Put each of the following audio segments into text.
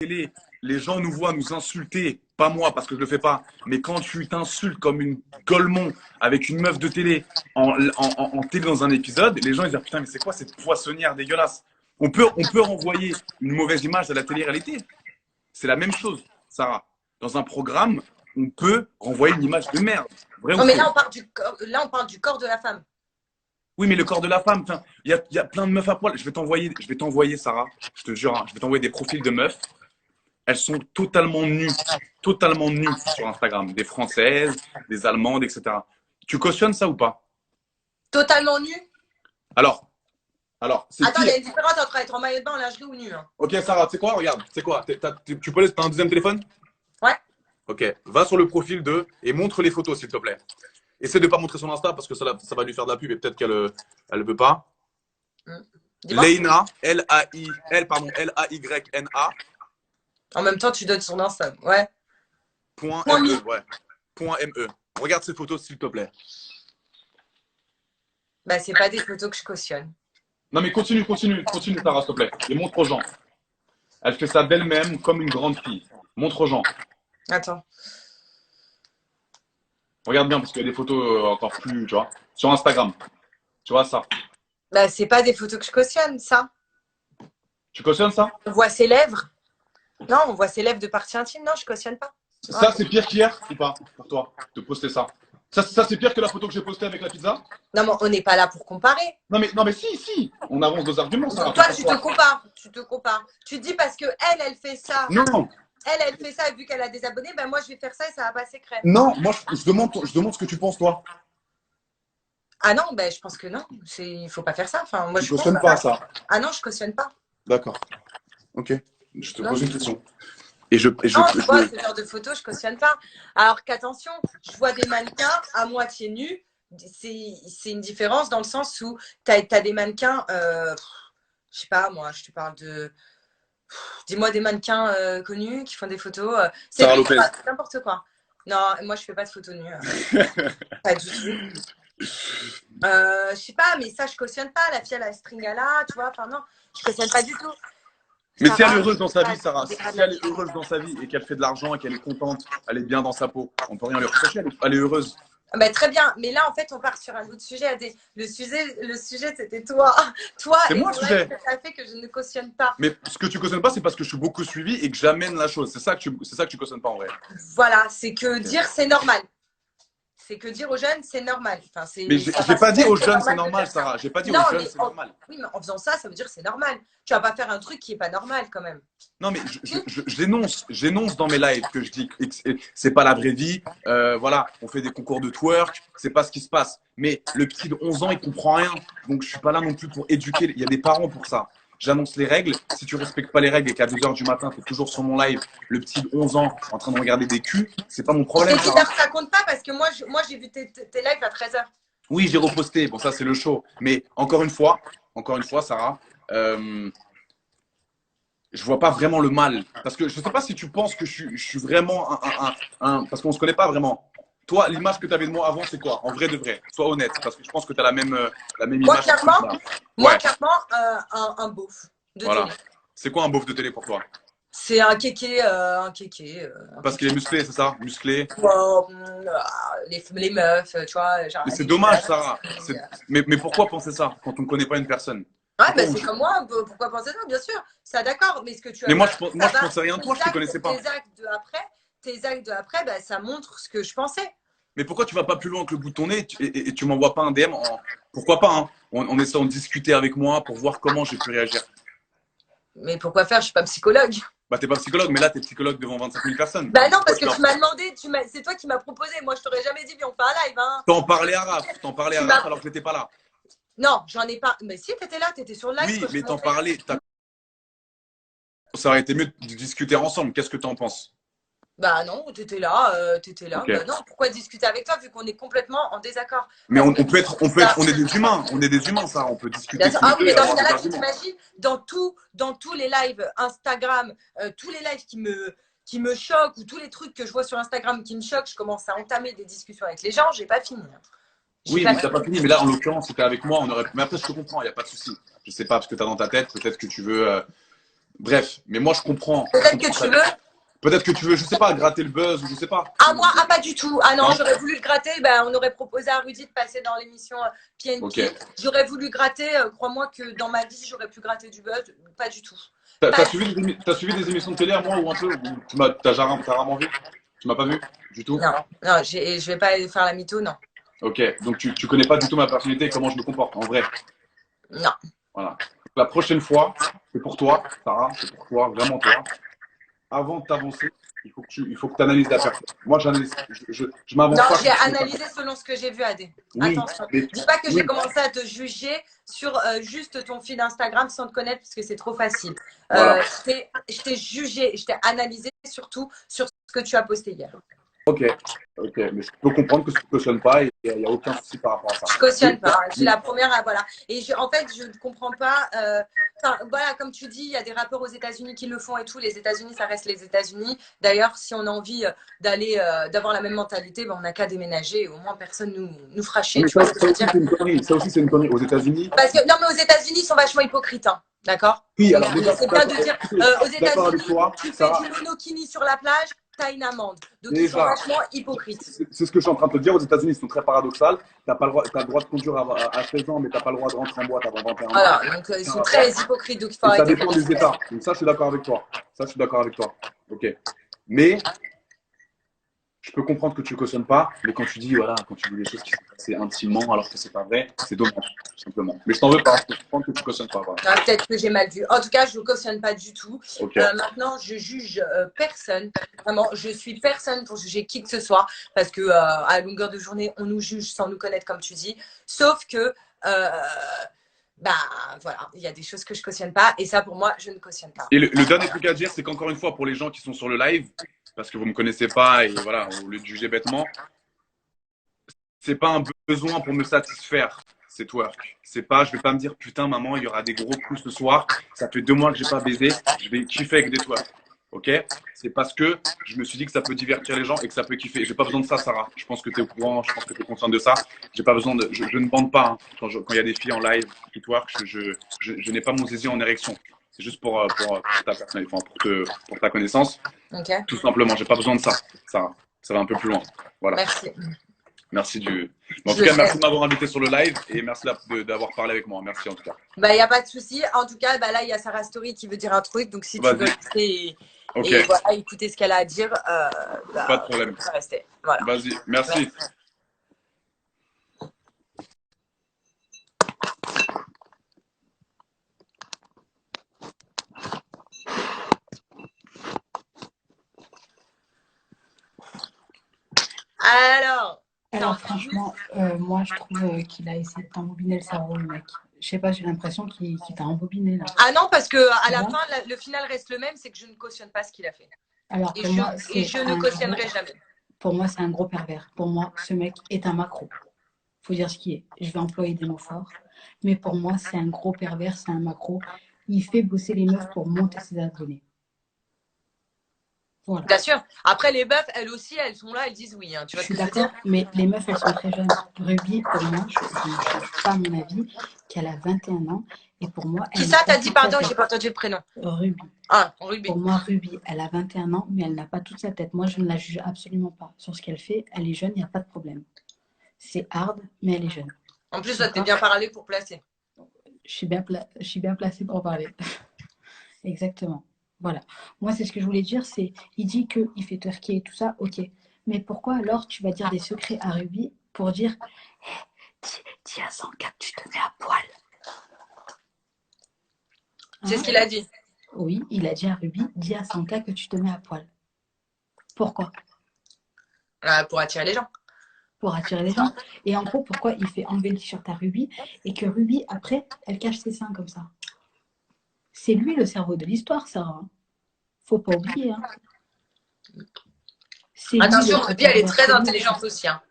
télé, les gens nous voient nous insulter, pas moi parce que je le fais pas, mais quand tu t'insultes comme une golemon avec une meuf de télé en télé dans un épisode, les gens ils disent putain mais c'est quoi cette poissonnière dégueulasse. On peut renvoyer une mauvaise image à la télé-réalité. C'est la même chose, Sarah. Dans un programme, on peut renvoyer une image de merde. Vrai Non, ou mais faux? là, on parle du corps de la femme. Oui, mais le corps de la femme, il y a plein de meufs à poil. Je vais t'envoyer, Sarah, je te jure, hein, je vais t'envoyer des profils de meufs. Elles sont totalement nues sur Instagram. Des Françaises, des Allemandes, etc. Tu cautionnes ça ou pas? Totalement nu. Alors, c'est Attends, il y pire. a une différence entre être en maillot de bain, en lingerie ou nu. Hein. Ok, Sarah, tu sais quoi? Regarde, tu sais quoi? T'as un deuxième téléphone? Ouais. Ok, va sur le profil et montre les photos, s'il te plaît. Essaie de pas montrer son Insta parce que ça va lui faire de la pub et peut-être qu'elle veut pas. Dis-moi. Leïna, L-A-Y-N-A, En même temps, tu donnes son Insta. Ouais. point Point mi. ME, ouais. Point ME. Regarde ces photos, s'il te plaît. Bah, c'est pas des photos que je cautionne. Non, mais continue, Sarah, s'il te plaît. Et montre aux gens. Elle fait ça d'elle-même comme une grande fille. Montre aux gens. Attends. Regarde bien parce qu'il y a des photos encore plus, tu vois. Sur Instagram. Tu vois ça. Bah, c'est pas des photos que je cautionne, ça. Tu cautionnes ça? On voit ses lèvres. Non, on voit ses lèvres de partie intime. Non, je cautionne pas. Ça, c'est pire qu'hier ou pas pour toi de poster ça? Ça c'est pire que la photo que j'ai postée avec la pizza? Non, mais on n'est pas là pour comparer. Non, mais si. On avance dos arguments, Sarah. Donc, toi, tu te compares. Tu te compares. Tu te dis parce que elle fait ça. Non, Elle fait ça et vu qu'elle a des abonnés, ben moi, je vais faire ça et ça va passer crème. non, moi, je demande ce que tu penses, toi. Ah non, ben je pense que non. Il faut pas faire ça. Enfin, moi, Tu je pense cautionnes pas ça. Ah non, je cautionne pas. D'accord. Ok. Je te Non. pose une question. Et je, et je, Non, tu vois, je- ce genre de photos, je cautionne pas. Alors qu'attention, je vois des mannequins à moitié nus. C'est une différence dans le sens où tu as, des mannequins, je sais pas, moi, je te parle de. Dis-moi des mannequins connus qui font des photos. C'est Sarah Lopez. n'importe quoi. Non, moi, je fais pas de photos nues. Pas du tout. Je sais pas, mais ça, je cautionne pas. La fille, elle a stringala, tu vois. Enfin, non, je cautionne pas du tout. Mais si elle est Sarah, heureuse dans sa vie, c'est Sarah, pas si des elle est heureuse dans sa vie et qu'elle fait de l'argent et qu'elle est contente, elle est bien dans sa peau, on peut rien lui reprocher, elle est heureuse. bah, très bien, mais là en fait on part sur un autre sujet. Le sujet c'était toi, toi C'est et moi le ton live sujet. que tu as fait que je ne cautionne pas. Mais ce que tu cautionnes pas, c'est parce que je suis beaucoup suivi et que j'amène la chose. C'est ça que tu cautionnes pas en vrai. Voilà, c'est que dire c'est normal. C'est que dire aux jeunes c'est normal. Enfin, Mais j'ai pas dit aux jeunes c'est de normal, faire ça. Sarah. J'ai pas dit Non, aux jeunes mais c'est normal. oui, mais en faisant ça, ça veut dire que c'est normal. Tu vas pas faire un truc qui est pas normal quand même. Non, mais j'énonce dans mes lives que je dis que c'est pas la vraie vie. Voilà, on fait des concours de twerk, c'est pas ce qui se passe. Mais le petit de 11 ans, il comprend rien. Donc je suis pas là non plus pour éduquer. Il y a des parents pour ça. J'annonce les règles. Si tu respectes pas les règles et qu'à 2 heures du matin, tu es toujours sur mon live, le petit de 11 ans en train de regarder des culs, c'est pas mon problème. Et ça compte pas parce que moi j'ai vu tes lives à 13h. Oui, j'ai reposté. Bon, ça, c'est le show. Mais encore une fois, Sarah, je vois pas vraiment le mal. Parce que je sais pas si tu penses que je suis vraiment parce qu'on se connaît pas vraiment. Toi, l'image que tu avais de moi avant, c'est quoi? En vrai de vrai. Sois honnête. Parce que je pense que tu as la même Moi image. clairement, Ouais, un beauf de voilà. télé. C'est quoi un beauf de télé pour toi? C'est un kéké, un kéké. Parce qu'il est musclé, c'est ça? Musclé. Les meufs, tu vois. Genre, Mais c'est les dommage, cheveux, Sarah. Mais pourquoi penser ça quand on ne connaît pas une personne? ouais, Pourquoi bah, on- c'est comme moi, pourquoi penser ça, bien sûr. Ça, d'accord, mais ce que tu Mais as moi, fait, je pensais rien de toi, je te connaissais pas. tes actes de après, bah, ça montre ce que je pensais. Mais pourquoi tu vas pas plus loin que le bout de ton nez et tu m'envoies pas un DM Pourquoi pas hein on essaie de discuter avec moi pour voir comment j'ai pu réagir. Mais pourquoi faire? Je suis pas psychologue. Bah t'es pas psychologue, mais là t'es psychologue devant 25 000 personnes. Bah non, Pourquoi parce que tu m'as demandé, c'est toi qui m'as proposé. Moi, je t'aurais jamais dit, viens, on fait un live. Hein. T'en parlais Tu à m'as... Raph alors que j'étais pas là. Non, j'en ai pas. Mais si, t'étais là, t'étais sur le live. Oui, Quand je mais te t'en montrais. parlais. Ça aurait été mieux de discuter ensemble. Qu'est-ce que t'en penses? Bah non, t'étais là, t'étais là. Ok. Bah non, pourquoi discuter avec toi vu qu'on est complètement en désaccord? Mais Parce on que peut être, on est des humains. On est des humains, ça. On peut discuter tous les Ah oui, deux mais et dans ce avoir des cas-là, tu arguments. t'imagines, dans tous les lives Instagram, tous les lives qui me choquent ou tous les trucs que je vois sur Instagram qui me choquent, je commence à entamer des discussions avec les gens, j'ai pas fini. Oui, mais t'as pas fini. Mais là, en l'occurrence, c'était avec moi. Mais après, je te comprends. Il y a pas de souci. Je sais pas ce que t'as dans ta tête. Peut-être que tu veux. Bref, mais moi, je comprends. Peut-être que tu veux. Peut-être que tu veux, je sais pas, gratter le buzz ou je sais pas. Ah, moi, pas du tout. Ah non, Non. j'aurais voulu le gratter. Ben, on aurait proposé à Rudy de passer dans l'émission PNP. Ok. J'aurais voulu gratter. Crois-moi que dans ma vie, j'aurais pu gratter du buzz. Pas du tout. T'as suivi des émissions de télé à moi ou un peu? Ou t'as rarement vu? Tu m'as pas vu du tout? Non, non, je vais pas faire la mytho, non. Ok, donc tu connais pas du tout ma personnalité et comment je me comporte en vrai. Non. Voilà. La prochaine fois, c'est pour toi, Sarah, c'est pour toi, vraiment toi. Avant de t'avancer, il faut que tu analyses la personne. Moi, j'analyse, je m'avance Non, pas. j'ai analysé selon ce que j'ai vu, Adé. Oui, Attention. mais, Dis pas que oui. j'ai commencé à te juger sur juste ton fil Instagram sans te connaître parce que c'est trop facile. Voilà. Je t'ai jugé, je t'ai analysé surtout sur ce que tu as posté hier. Ok, mais je peux comprendre que ça ne cautionne pas et il n'y a aucun souci par rapport à ça. Je cautionne pas. Je suis la première à voilà. Et en fait, je ne comprends pas. Voilà, comme tu dis, il y a des rappeurs aux États-Unis qui le font et tout. Les États-Unis, ça reste les États-Unis. D'ailleurs, si on a envie d'avoir la même mentalité, ben, on n'a qu'à déménager. Au moins, personne nous fera chier. Ça aussi, c'est une connerie. Aux États-Unis. Parce que non, mais aux États-Unis, ils sont vachement hypocrites. Hein. D'accord. Oui, alors c'est bien de dire aux États-Unis, tu fais ça... du monokini sur la plage, tu as une amende. Donc, déjà, ils sont vachement hypocrites. C'est ce que je suis en train de te dire. Aux États-Unis, ils sont très paradoxales. Tu as le droit de conduire à 16 ans, mais tu n'as pas le droit de rentrer en boîte avant 21 ans. Voilà, donc ils sont très hypocrites. Donc, il faut ça arrêter. dépend des États. Donc, ça, je suis d'accord avec toi. Ok. Mais je peux comprendre que tu ne cautionnes pas, mais quand tu dis des choses qui sont passées intimement alors que c'est pas vrai, c'est dommage, tout simplement. Mais je t'en veux pas, je peux comprendre que tu ne cautionnes pas. Voilà. Peut-être que j'ai mal vu. En tout cas, je ne cautionne pas du tout. Okay. Maintenant, je juge personne. Vraiment, je suis personne pour juger qui que ce soit, parce que à longueur de journée, on nous juge sans nous connaître, comme tu dis. Sauf que, voilà, il y a des choses que je cautionne pas, et ça, pour moi, je ne cautionne pas. Et le dernier truc à dire, c'est qu'encore une fois, pour les gens qui sont sur le live, parce que vous ne me connaissez pas et voilà, au lieu de juger bêtement, c'est pas un besoin pour me satisfaire, c'est twerk. C'est pas, je vais pas me dire putain maman, il y aura des gros coups ce soir, ça fait 2 mois que j'ai pas baisé, je vais kiffer avec des twerk. Ok? C'est parce que je me suis dit que ça peut divertir les gens et que ça peut kiffer. J'ai pas besoin de ça, Sarah. Je pense que tu es au courant, je pense que tu es consciente de ça. J'ai pas besoin de, je ne bande pas hein. Quand il y a des filles en live qui twerk, je n'ai pas mon zizi en érection. C'est juste pour ta personne, pour ta connaissance. Okay. Tout simplement, j'ai pas besoin de ça. Ça va un peu plus loin. Voilà. Merci. En tout cas, merci de m'avoir invité sur le live et merci d'avoir parlé avec moi. Merci en tout cas. Bah, il n'y a pas de souci. En tout cas, là, il y a Sarah Story qui veut dire un truc. Donc, si tu veux écouter et voilà, écouter ce qu'elle a à dire, pas de problème. Rester. Voilà. Vas-y, merci. Alors, franchement, moi je trouve qu'il a essayé de t'embobiner le cerveau, le mec. Je sais pas, j'ai l'impression qu'il t'a embobiné là. Ah non, parce que à la fin, le final reste le même, c'est que je ne cautionne pas ce qu'il a fait. Alors, et je ne cautionnerai jamais. Pour moi, c'est un gros pervers. Pour moi, ce mec est un macro. Faut dire ce qui est. Je vais employer des mots forts. Mais pour moi, c'est un gros pervers, c'est un macro. Il fait bosser les meufs pour monter ses abonnés. Voilà. Bien sûr. Après, les meufs, elles aussi, elles sont là, elles disent oui. Hein. Tu vois je suis d'accord, mais les meufs, elles sont très jeunes. Ruby, pour moi, je ne change pas mon avis, qu'elle a 21 ans. Et pour moi, qui ça, t'as dit, pardon, j'ai pas entendu le prénom. Ruby. Ah, Ruby. Pour moi, Ruby, elle a 21 ans, mais elle n'a pas toute sa tête. Moi, je ne la juge absolument pas. Sur ce qu'elle fait, elle est jeune, il n'y a pas de problème. C'est hard, mais elle est jeune. En plus, toi, t'es bien parlé pour placer. Je suis bien placée pour parler. Exactement. Voilà. Moi, c'est ce que je voulais dire, c'est, il dit qu'il fait twerker et tout ça, ok. Mais pourquoi alors tu vas dire des secrets à Ruby pour dire, dis à Sanka que tu te mets à poil. C'est ce qu'il a dit. Oui, il a dit à Ruby, dis à Sanka que tu te mets à poil. Pourquoi? Pour attirer les gens. Pour attirer les gens. Et en gros, pourquoi il fait enlever le t-shirt à Ruby et que Ruby, après, elle cache ses seins comme ça. C'est lui le cerveau de l'histoire, Sarah. Faut pas oublier. Hein. Attention, Ruby, elle est très intelligente aussi. Hein.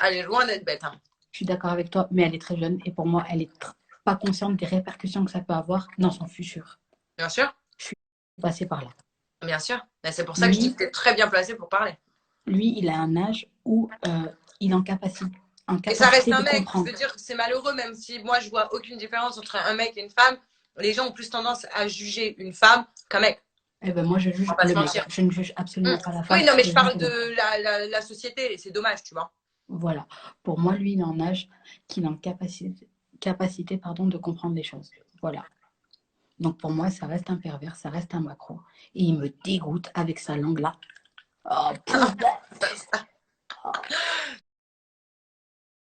Elle est loin d'être bête. Hein. Je suis d'accord avec toi, mais elle est très jeune. Et pour moi, elle est pas consciente des répercussions que ça peut avoir dans son futur. Bien sûr. Je suis passée par là. Bien sûr. C'est pour ça que je dis que tu es très bien placée pour parler. Lui, il a un âge où il est en capacité. Et ça reste un mec. Je veux dire, c'est malheureux, même si moi, je vois aucune différence entre un mec et une femme. les gens ont plus tendance à juger une femme qu'un mec. Eh ben moi, je juge On va pas se le mec. mentir. Je ne juge absolument pas la femme. Oui, non, mais je je parle juge le mec. de la société, et c'est dommage, tu vois. Voilà. Pour moi, lui, il est en âge qu'il est en capacité pardon, de comprendre les choses. Voilà. Donc pour moi, ça reste un pervers, ça reste un macro. Et il me dégoûte avec sa langue là. Oh, putain.